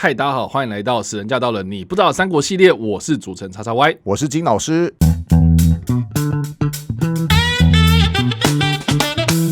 嗨，大家好，欢迎来到死人驾到了你不知道的三国系列，我是主持人叉叉 Y， 我是金老师。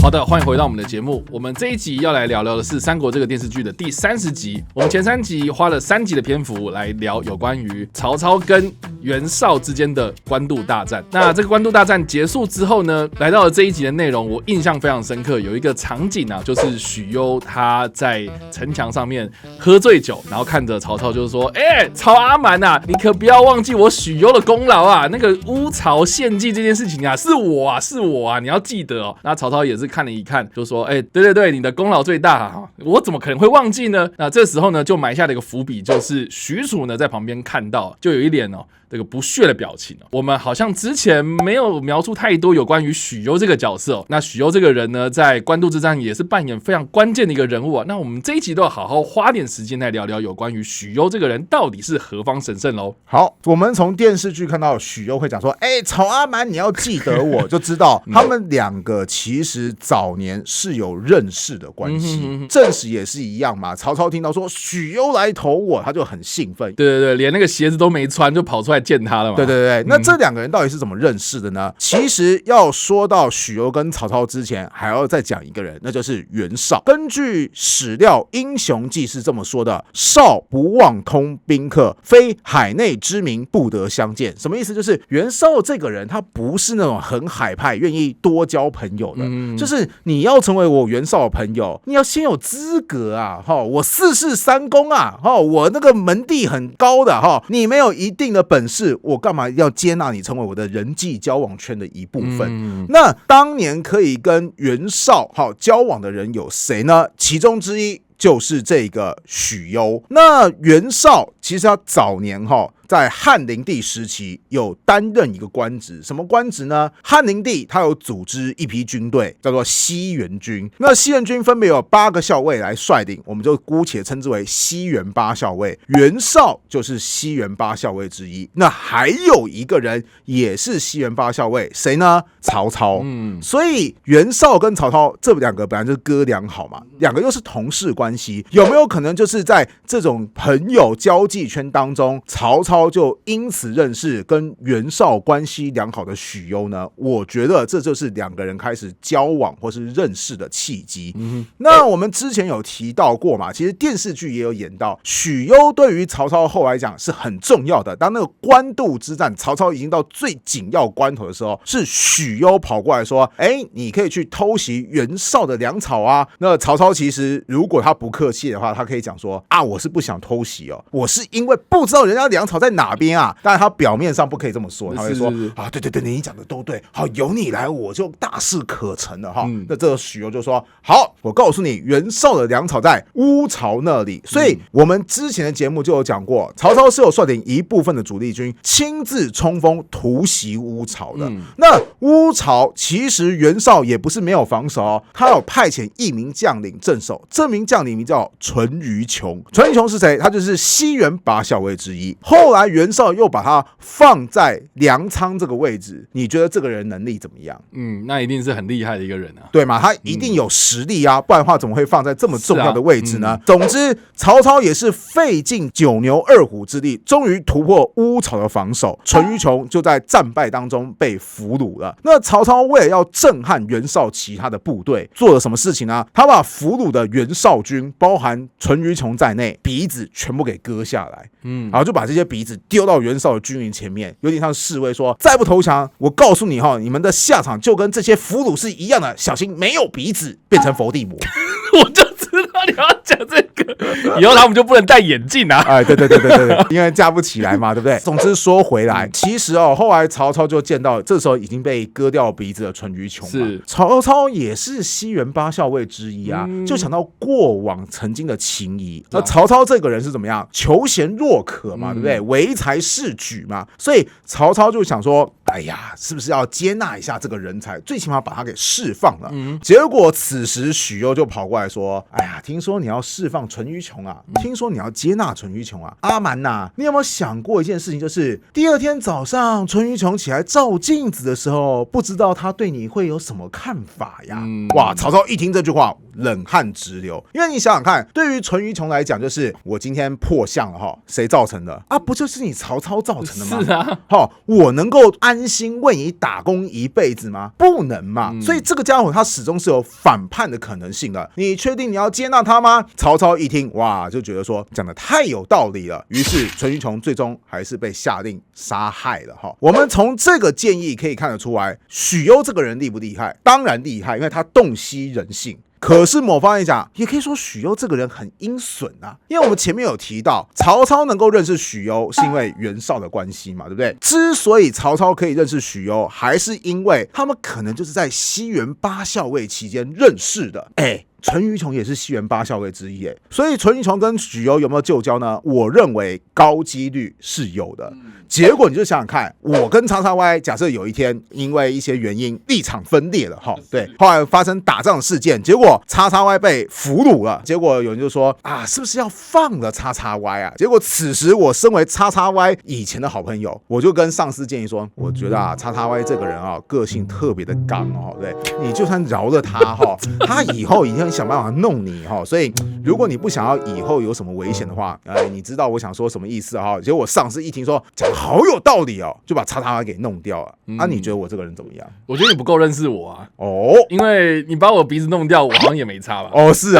好的，欢迎回到我们的节目。我们这一集要来聊聊的是《三国》这个电视剧的第30集。我们前3集花了3集的篇幅来聊有关于曹操跟袁绍之间的官渡大战。那这个官渡大战结束之后呢，来到了这一集的内容，我印象非常深刻。有一个场景啊，就是许攸他在城墙上面喝醉酒，然后看着曹操就是说：“曹阿瞒啊，你可不要忘记我许攸的功劳啊！那个乌巢献计这件事情啊，是我啊，你要记得哦。”那曹操也是看了一看，就说：“对，你的功劳最大啊，我怎么可能会忘记呢？”那这时候呢，就埋下了一个伏笔，就是许褚呢在旁边看到，就有一脸这个不屑的表情。我们好像之前没有描述太多有关于许攸这个角色。那许攸这个人呢，在官渡之战也是扮演非常关键的一个人物啊。那我们这一集都要好好花点时间来聊聊有关于许攸这个人到底是何方神圣喽。好，我们从电视剧看到许攸会讲说：“曹阿瞒，你要记得我。”就知道他们两个其实早年是有认识的关系。正史也是一样嘛。曹操听到说许攸来投我，他就很兴奋。对，连那个鞋子都没穿就跑出来见他了嘛。对，那这两个人到底是怎么认识的呢？其实要说到许攸跟曹操之前，还要再讲一个人，那就是袁绍。根据史料《英雄记》是这么说的：“绍不忘通宾客，非海内之民不得相见。”什么意思？就是袁绍这个人，他不是那种很海派、愿意多交朋友的。就是你要成为我袁绍的朋友，你要先有资格啊！我4世3公啊！我那个门第很高的哈，你没有一定的本事，我干嘛要接纳你成为我的人际交往圈的一部分？那当年可以跟袁绍交往的人有谁呢？其中之一就是这个许攸。那袁绍其实他早年在汉灵帝时期有担任一个官职，什么官职呢？汉灵帝他有组织一批军队，叫做西元军。那西元军分别有8个校尉来率领，我们就姑且称之为西元8校尉。袁绍就是西元8校尉之一。那还有一个人也是西元8校尉，谁呢？曹操。所以袁绍跟曹操这两个本来就是哥俩好嘛，两个又是同事关系，有没有可能就是在这种朋友交际圈当中，曹操就因此认识跟袁绍关系良好的许攸呢？我觉得这就是两个人开始交往或是认识的契机。那我们之前有提到过嘛，其实电视剧也有演到，许攸对于曹操后来讲是很重要的。当那个官渡之战，曹操已经到最紧要关头的时候，是许攸跑过来说：“你可以去偷袭袁绍的粮草啊。”那曹操其实如果他不客气的话，他可以讲说：“我是不想偷袭哦，我是因为不知道人家粮草在哪边啊。”但是他表面上不可以这么说，他会说：“对，你讲的都对，好，有你来我就大事可成了哈。”那这个许攸就说：“好，我告诉你，袁绍的粮草在乌巢那里。”所以我们之前的节目就有讲过，曹操是有率领一部分的主力军亲自冲锋突袭乌巢的。那乌巢其实袁绍也不是没有防守他有派遣一名将领镇守，这名将领名叫淳于琼。淳于琼是谁？他就是西元8校尉之一。后来袁绍又把他放在粮仓这个位置，你觉得这个人能力怎么样？那一定是很厉害的一个人啊，对吗？他一定有实力啊，不然的话怎么会放在这么重要的位置呢？总之，曹操也是费尽9牛2虎之力，终于突破乌巢的防守。淳于琼就在战败当中被俘虏了。那曹操为了要震撼袁绍其他的部队，做了什么事情呢？他把俘虏的袁绍军，包含淳于琼在内，鼻子全部给割下来，然后就把这些鼻子丢到袁绍的军营前面，有点像示威说：“再不投降，我告诉你你们的下场就跟这些俘虏是一样的，小心没有鼻子变成伏地魔。”我就知道你要讲这个，以后他们就不能戴眼镜啊！对，因为架不起来嘛，对不对？总之说回来，其实后来曹操就见到这时候已经被割掉鼻子的淳于琼嘛，曹操也是西元8校尉之一啊，就想到过往曾经的情谊。那曹操这个人是怎么样？求贤若渴嘛，对不对？唯才是举嘛，所以曹操就想说：“是不是要接纳一下这个人才？最起码把他给释放了。”结果此时许攸就跑过来说：“听说你要释放淳于琼啊，听说你要接纳淳于琼啊，阿瞒呐，你有没有想过一件事情？就是第2天早上淳于琼起来照镜子的时候，不知道他对你会有什么看法呀？”哇！曹操一听这句话，冷汗直流。因为你想想看，对于淳于琼来讲，就是我今天破相了哈，谁造成的啊？不就是你曹操造成的吗？是啊，我能够安心为你打工一辈子吗？不能嘛。所以这个家伙他始终是有反叛的可能性的。你确定你要接纳他吗？曹操一听，哇，就觉得说讲的太有道理了。于是淳于琼最终还是被下令杀害了哈。我们从这个建议可以看得出来，许攸这个人厉不厉害？当然厉害，因为他洞悉人性。可是某方面讲，也可以说许攸这个人很阴损啊，因为我们前面有提到，曹操能够认识许攸，是因为袁绍的关系嘛，对不对？之所以曹操可以认识许攸，还是因为他们可能就是在西元8校尉期间认识的。淳于琼也是西元8校尉之一，所以淳于琼跟许攸有没有旧交呢？我认为高几率是有的。结果你就想想看，我跟叉叉 Y 假设有一天因为一些原因立场分裂了，对，后来发生打仗事件，结果叉叉 Y 被俘虏了，结果有人就说啊，是不是要放了叉叉 Y 啊？结果此时我身为叉叉 Y 以前的好朋友，我就跟上司建议说，我觉得啊，叉叉 Y 这个人啊，个性特别的刚对，你就算饶了他他以后一定会想办法弄你所以如果你不想要以后有什么危险的话，你知道我想说什么意思结果我上司一听说讲得好有道理就把叉叉 Y 给弄掉了。你觉得我这个人怎么样？我觉得你不够认识我啊。因为你把我鼻子弄掉，我好像也没差吧。是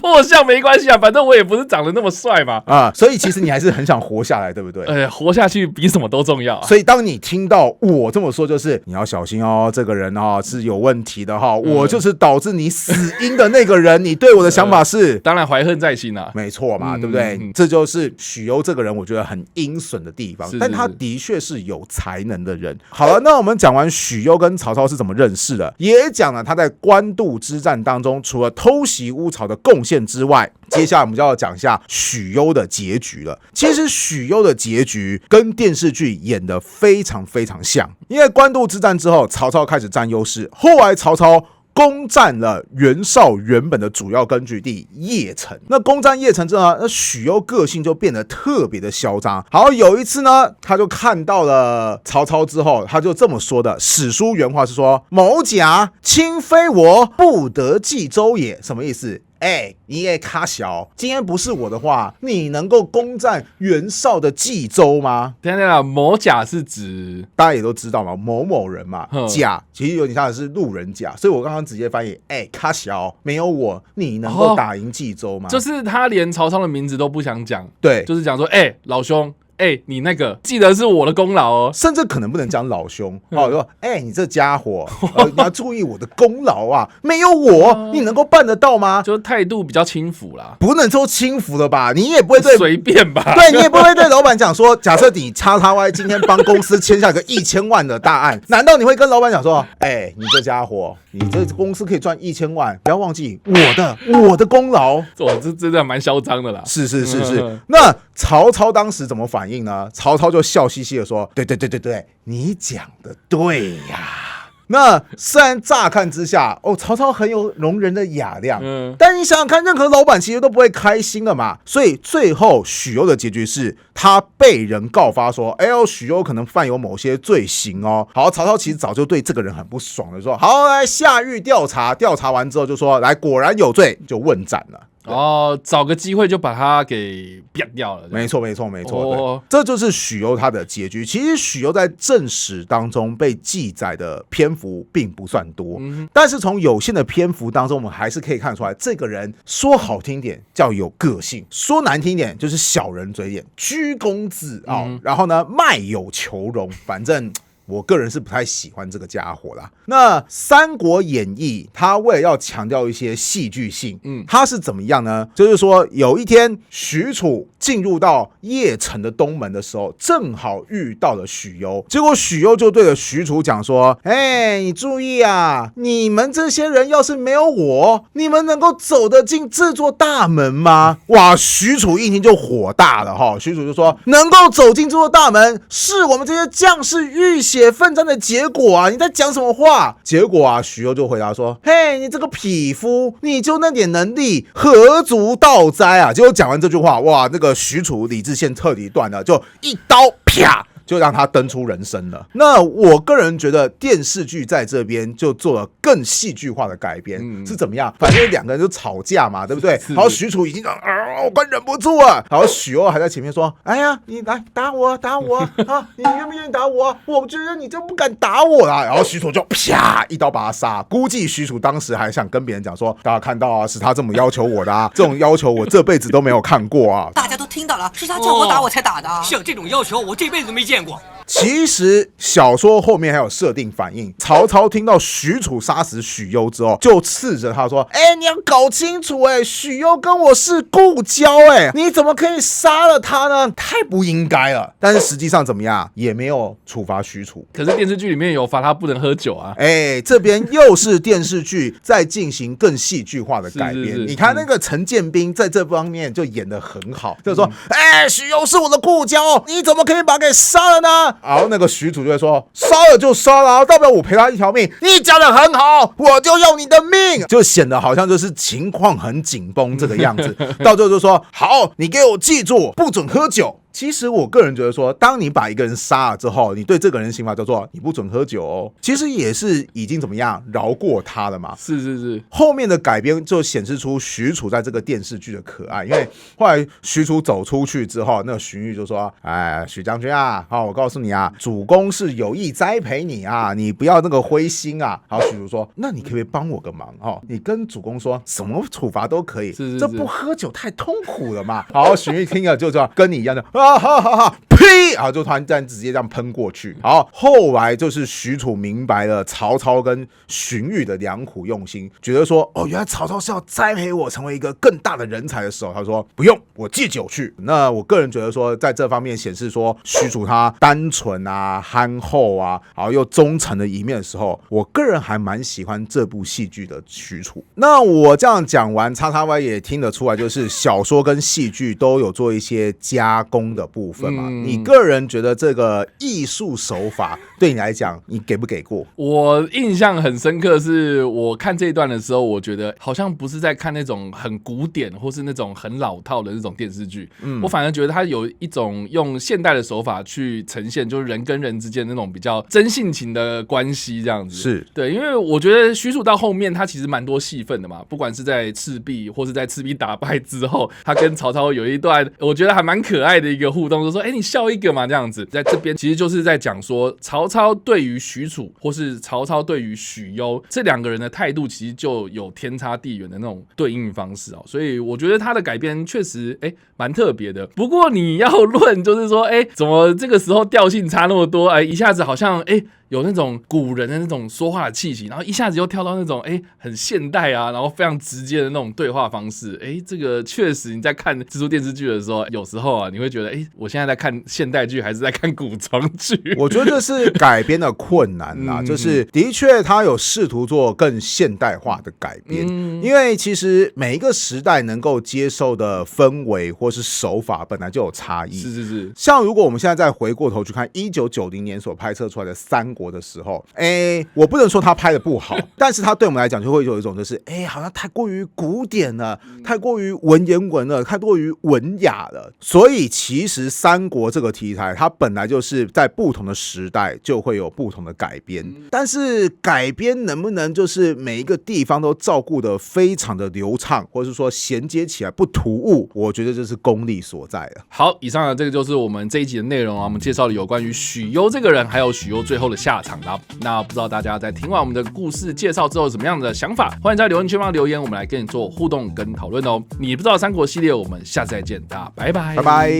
破相没关系啊，反正我也不是长得那么帅嘛。所以其实你还是很想活下来，对不对？活下去比什么都重要所以当你听到我这么说，就是你要小心这个人是有问题的我就是导致你死因的那个人。你对我的想法是？当然怀恨在心啊。没错嘛，对不对？这就是许攸这个人我觉得很阴损的地方，但他的确是有才能的人。好了，那我们讲完许攸跟曹操是怎么认识的，也讲了他在官渡之战当中除了偷袭乌巢的贡献之外，接下来我们就要讲一下许攸的结局了。其实许攸的结局跟电视剧演得非常非常像，因为官渡之战之后，曹操开始占优势，后来曹操攻占了袁绍原本的主要根据地邺城。那攻占邺城之后呢，那许攸个性就变得特别的嚣张。好，有一次呢，他就看到了曹操之后，他就这么说的，史书原话是说：某甲卿非我，不得冀州也。什么意思？你也卡小，今天不是我的话，你能够攻占袁绍的冀州吗？等等，某甲是指大家也都知道嘛，某某人嘛，甲其实有点像的是路人甲，所以我刚刚直接翻译，卡小，没有我，你能够打赢冀州吗？就是他连曹操的名字都不想讲，对，就是讲说，老兄。你那个记得是我的功劳甚至可能不能讲老兄说你这家伙你要注意我的功劳啊，没有我你能够办得到吗？就是态度比较轻浮啦，不能说轻浮了吧，你也不会对随便吧，对，你也不会对老板讲说，假设你叉叉 Y 今天帮公司签下个1000万的大案，难道你会跟老板讲说你这家伙，你这公司可以赚1000万，不要忘记我的功劳。这真的蛮嚣张的啦。是那曹操当时怎么反应呢？曹操就笑嘻嘻的说：对，你讲的对呀。那虽然乍看之下曹操很有容人的雅量但你想想看，任何老板其实都不会开心的嘛。所以最后许攸的结局是他被人告发说许攸可能犯有某些罪行好，曹操其实早就对这个人很不爽了，说好，来下狱调查，调查完之后就说来，果然有罪，就问斩了。找个机会就把他给毙掉了。没错，这就是许攸他的结局。其实许攸在正史当中被记载的篇幅并不算多，但是从有限的篇幅当中，我们还是可以看出来，这个人说好听点叫有个性，说难听点就是小人嘴脸，居功自傲，然后呢卖友求荣，反正我个人是不太喜欢这个家伙啦。那《三国演义》他为了要强调一些戏剧性，他是怎么样呢？就是说有一天许褚进入到邺城的东门的时候，正好遇到了许攸，结果许攸就对着许褚讲说：你注意啊，你们这些人要是没有我，你们能够走得进这座大门吗？哇，许褚一听就火大了许褚就说：能够走进这座大门，是我们这些将士浴血奋战的结果啊！你在讲什么话？结果许攸就回答说：你这个匹夫，你就那点能力，何足道哉啊！结果讲完这句话，哇，那个许褚理智线彻底断了，就一刀啪就让他登出人生了。那我个人觉得电视剧在这边就做了更戏剧化的改编，是怎么样？反正两个人就吵架嘛，对不对？然后许褚已经我快忍不住了，然后许攸还在前面说：“哎呀，你来打我啊，你愿不愿意打我啊？我觉得你就不敢打我啦。”然后许褚就啪一刀把他杀。估计许褚当时还想跟别人讲说：“大家看到啊，是他这么要求我的啊，这种要求我这辈子都没有看过啊。”大家都听到了，是他叫我打我才打的。像这种要求，我这辈子都没见过。其实小说后面还有设定反应，曹操听到许褚杀死许攸之后，就斥责他说：“你要搞清楚，许攸跟我是故交，你怎么可以杀了他呢？太不应该了。”但是实际上怎么样，也没有处罚许褚。可是电视剧里面有罚他不能喝酒啊。这边又是电视剧在进行更戏剧化的改编。是你看那个陈建斌在这方面就演得很好，就是说，许攸是我的故交，你怎么可以把他给杀了呢？然后那个许褚就会说：“杀了就杀了，代表我赔他一条命。你讲得很好，我就要你的命。”就显得好像就是情况很紧绷这个样子。到最后就说：“好，你给我记住，不准喝酒。”其实我个人觉得说，当你把一个人杀了之后，你对这个人的刑罚叫做你不准喝酒哦，其实也是已经怎么样饶过他了嘛。是。后面的改编就显示出许褚在这个电视剧的可爱，因为后来许褚走出去之后，那个荀彧就说：“许将军啊，我告诉你啊，主公是有意栽培你啊，你不要那个灰心啊。”然后许褚说：“那你可不可以帮我个忙你跟主公说什么处罚都可以，这不喝酒太痛苦了嘛。”然后荀彧听了就这样跟你一样的。呸！然后就突然直接这样喷过去。好，后来就是许褚明白了曹操跟荀彧的良苦用心，觉得说原来曹操是要栽培我成为一个更大的人才的时候，他说不用，我戒酒去。那我个人觉得说，在这方面显示说许褚他单纯啊、憨厚啊，然后又忠诚的一面的时候，我个人还蛮喜欢这部戏剧的许褚。那我这样讲完，叉叉 Y 也听得出来，就是小说跟戏剧都有做一些加工的部分嘛。你个人觉得这个艺术手法对你来讲，你给不给过？我印象很深刻，是我看这一段的时候，我觉得好像不是在看那种很古典或是那种很老套的那种电视剧，我反而觉得它有一种用现代的手法去呈现，就是人跟人之间那种比较真性情的关系，这样子。是对，因为我觉得许褚到后面他其实蛮多戏份的嘛，不管是在赤壁或是在赤壁打败之后，他跟曹操有一段我觉得还蛮可爱的一个互动，就说你笑一个嘛，这样子。在这边其实就是在讲说曹操对于许褚或是曹操对于许攸这两个人的态度，其实就有天差地远的那种对应方式所以我觉得他的改编确实蛮特别的。不过你要论就是说怎么这个时候调性差那么多，一下子好像有那种古人的那种说话的气息，然后一下子又跳到那种很现代啊，然后非常直接的那种对话方式。这个确实你在看这出电视剧的时候，有时候你会觉得我现在在看现代剧还是在看古装剧？我觉得这是改编的困难啦，就是的确他有试图做更现代化的改编，因为其实每一个时代能够接受的氛围或是手法本来就有差异。是。像如果我们现在再回过头去看1990年所拍摄出来的三国的时候，我不能说他拍的不好，但是他对我们来讲就会有一种就是好像太过于古典了，太过于文言文了，太过于文雅了。所以其实三国这个题材它本来就是在不同的时代就会有不同的改编，但是改编能不能就是每一个地方都照顾得非常的流畅，或是说衔接起来不突兀，我觉得这是功力所在的。好，以上的这个就是我们这一集的内容我们介绍了有关于许攸这个人，还有许攸最后的下场啦。那不知道大家在听完我们的故事介绍之后有什么样的想法，欢迎在留言区帮留言，我们来跟你做互动跟讨论哦。你不知道三国系列，我们下次再见，大家拜拜，拜拜。